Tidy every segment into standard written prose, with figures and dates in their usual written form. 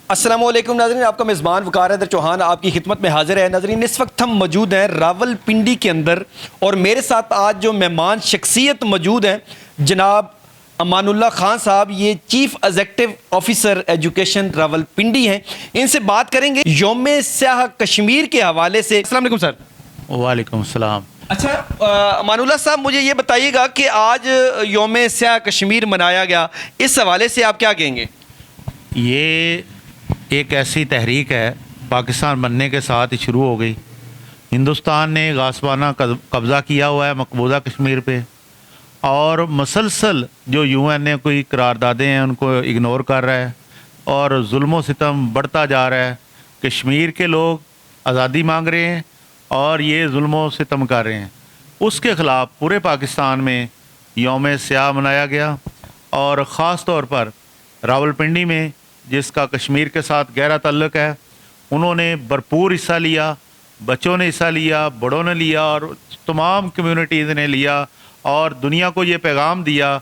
السلام علیکم ناظرین، آپ کا میزبان وقار حیدر چوہان آپ کی خدمت میں حاضر ہے۔ ناظرین، اس وقت ہم موجود ہیں راول پنڈی کے اندر، اور میرے ساتھ آج جو مہمان شخصیت موجود ہیں جناب امان اللہ خان صاحب، یہ chief executive officer education Rawal Pindi ہیں۔ ان سے بات کریں گے یوم سیاہ کشمیر کے حوالے سے۔ السلام علیکم سر۔ وعلیکم السلام۔ اچھا امان اللہ صاحب، مجھے یہ بتائیے گا کہ آج یوم سیاہ کشمیر منایا گیا، اس حوالے سے آپ کیا کہیں گے؟ یہ ایک ایسی تحریک ہے پاکستان بننے کے ساتھ ہی شروع ہو گئی۔ ہندوستان نے غاصبانہ قبضہ کیا ہوا ہے مقبوضہ کشمیر پہ، اور مسلسل جو یو این اے کوئی قراردادیں ہیں ان کو اگنور کر رہا ہے، اور ظلم و ستم بڑھتا جا رہا ہے۔ کشمیر کے لوگ آزادی مانگ رہے ہیں اور یہ ظلم و ستم کر رہے ہیں۔ اس کے خلاف پورے پاکستان میں یوم سیاہ منایا گیا، اور خاص طور پر راول پنڈی میں جس کا کشمیر کے ساتھ گہرا تعلق ہے، انہوں نے بھرپور حصہ لیا، بچوں نے حصہ لیا، بڑوں نے لیا، اور تمام کمیونٹیز نے لیا، اور دنیا کو یہ پیغام دیا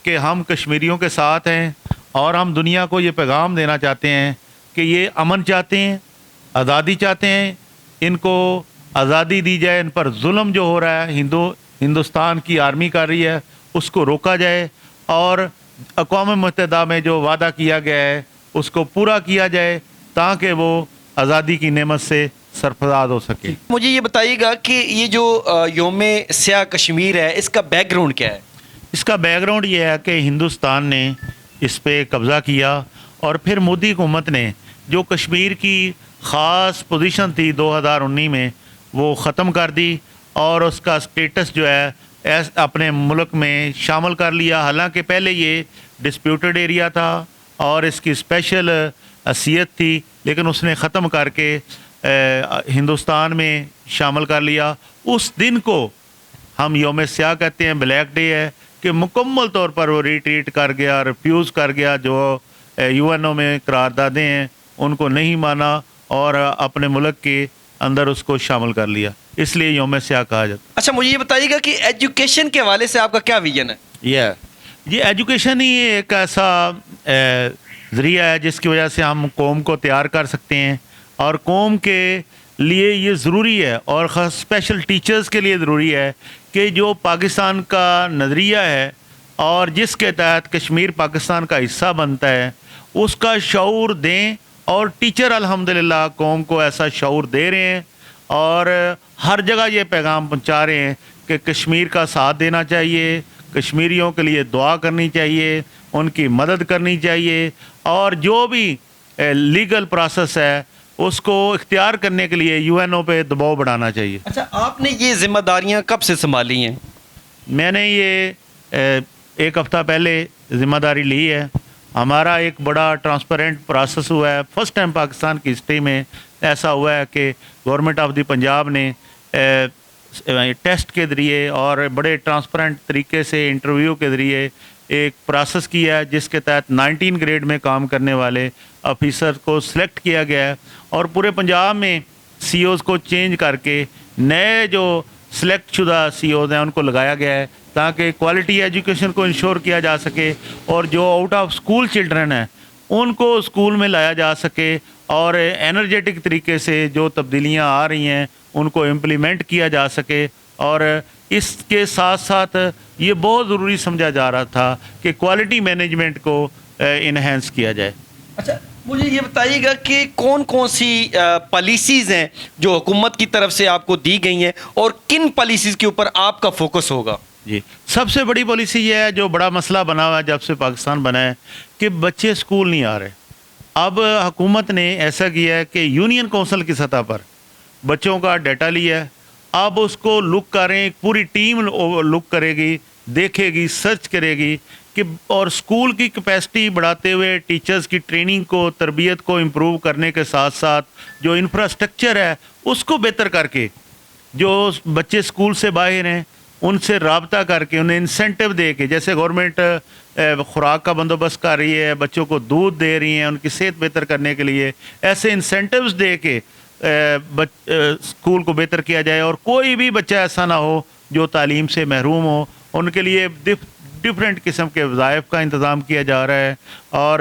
کہ ہم کشمیریوں کے ساتھ ہیں، اور ہم دنیا کو یہ پیغام دینا چاہتے ہیں کہ یہ امن چاہتے ہیں، آزادی چاہتے ہیں، ان کو آزادی دی جائے، ان پر ظلم جو ہو رہا ہے ہندوستان کی آرمی کر رہی ہے اس کو روکا جائے، اور اقوام متحدہ میں جو وعدہ کیا گیا ہے اس کو پورا کیا جائے تاکہ وہ آزادی کی نعمت سے سرفراز ہو سکے۔ مجھے یہ بتائیے گا کہ یہ جو یوم سیاہ کشمیر ہے، اس کا بیک گراؤنڈ کیا ہے؟ اس کا بیک گراؤنڈ یہ ہے کہ ہندوستان نے اس پہ قبضہ کیا، اور پھر مودی حکومت نے جو کشمیر کی خاص پوزیشن تھی 2019 میں وہ ختم کر دی، اور اس کا سٹیٹس جو ہے اپنے ملک میں شامل کر لیا۔ حالانکہ پہلے یہ ڈسپیوٹڈ ایریا تھا اور اس کی اسپیشل حیثیت تھی، لیکن اس نے ختم کر کے ہندوستان میں شامل کر لیا۔ اس دن کو ہم یوم سیاہ کہتے ہیں، بلیک ڈے ہے، کہ مکمل طور پر وہ ریٹریٹ کر گیا، ریفیوز کر گیا، جو یو این او میں قراردادیں ہیں ان کو نہیں مانا، اور اپنے ملک کے اندر اس کو شامل کر لیا، اس لیے یوم سیاہ کہا جاتا ہے۔ اچھا، مجھے یہ بتائیے گا کہ ایجوکیشن کے حوالے سے آپ کا کیا ویژن ہے؟ یہ ایجوکیشن ہی ایک ایسا ذریعہ ہے جس کی وجہ سے ہم قوم کو تیار کر سکتے ہیں، اور قوم کے لیے یہ ضروری ہے، اور خاص اسپیشل ٹیچرز کے لیے ضروری ہے کہ جو پاکستان کا نظریہ ہے اور جس کے تحت کشمیر پاکستان کا حصہ بنتا ہے اس کا شعور دیں، اور ٹیچر الحمدللہ قوم کو ایسا شعور دے رہے ہیں، اور ہر جگہ یہ پیغام پہنچا رہے ہیں کہ کشمیر کا ساتھ دینا چاہیے، کشمیریوں کے لیے دعا کرنی چاہیے، ان کی مدد کرنی چاہیے، اور جو بھی لیگل پروسیس ہے اس کو اختیار کرنے کے لیے یو این او پہ دباؤ بڑھانا چاہیے۔ اچھا، آپ نے یہ ذمہ داریاں کب سے سنبھالی ہیں؟ میں نے یہ ایک ہفتہ پہلے ذمہ داری لی ہے۔ ہمارا ایک بڑا ٹرانسپیرنٹ پروسیس ہوا ہے، فرسٹ ٹائم پاکستان کی ہسٹری میں ایسا ہوا ہے کہ گورنمنٹ آف دی پنجاب نے ٹیسٹ کے ذریعے اور بڑے ٹرانسپیرنٹ طریقے سے انٹرویو کے ذریعے ایک پروسیس کیا ہے، جس کے تحت 19 گریڈ میں کام کرنے والے آفیسر کو سلیکٹ کیا گیا ہے، اور پورے پنجاب میں سی اوز کو چینج کر کے نئے جو سلیکٹ شدہ سی اوز ہیں ان کو لگایا گیا ہے تاکہ کوالٹی ایجوکیشن کو انشور کیا جا سکے، اور جو آؤٹ آف اسکول چلڈرن ہیں ان کو اسکول میں لایا جا سکے، اور انرجیٹک طریقے سے جو تبدیلیاں آ رہی ہیں ان کو امپلیمنٹ کیا جا سکے۔ اور اس کے ساتھ ساتھ یہ بہت ضروری سمجھا جا رہا تھا کہ کوالٹی مینجمنٹ کو انہینس کیا جائے۔ اچھا، مجھے یہ بتائیے گا کہ کون کون سی پالیسیز ہیں جو حکومت کی طرف سے آپ کو دی گئی ہیں، اور کن پالیسیز کے اوپر آپ کا فوکس ہوگا؟ جی، سب سے بڑی پالیسی یہ ہے جو بڑا مسئلہ بنا ہوا ہے جب سے پاکستان بنا ہے کہ بچے اسکول نہیں آ رہے۔ اب حکومت نے ایسا کیا ہے کہ یونین کونسل کی سطح پر بچوں کا ڈیٹا لیا ہے، اب اس کو لک کریں، ایک پوری ٹیم لک کرے گی، دیکھے گی، سرچ کرے گی کہ، اور اسکول کی کیپیسٹی بڑھاتے ہوئے ٹیچرز کی ٹریننگ کو، تربیت کو امپروو کرنے کے ساتھ ساتھ جو انفراسٹرکچر ہے اس کو بہتر کر کے، جو بچے اسکول سے باہر ہیں ان سے رابطہ کر کے، انہیں انسینٹیو دے کے، جیسے گورنمنٹ خوراک کا بندوبست کر رہی ہے، بچوں کو دودھ دے رہی ہیں ان کی صحت بہتر کرنے کے لیے، ایسے انسینٹیوز دے کے اسکول کو بہتر کیا جائے، اور کوئی بھی بچہ ایسا نہ ہو جو تعلیم سے محروم ہو۔ ان کے لیے ڈفرینٹ قسم کے وظائف کا انتظام کیا جا رہا ہے، اور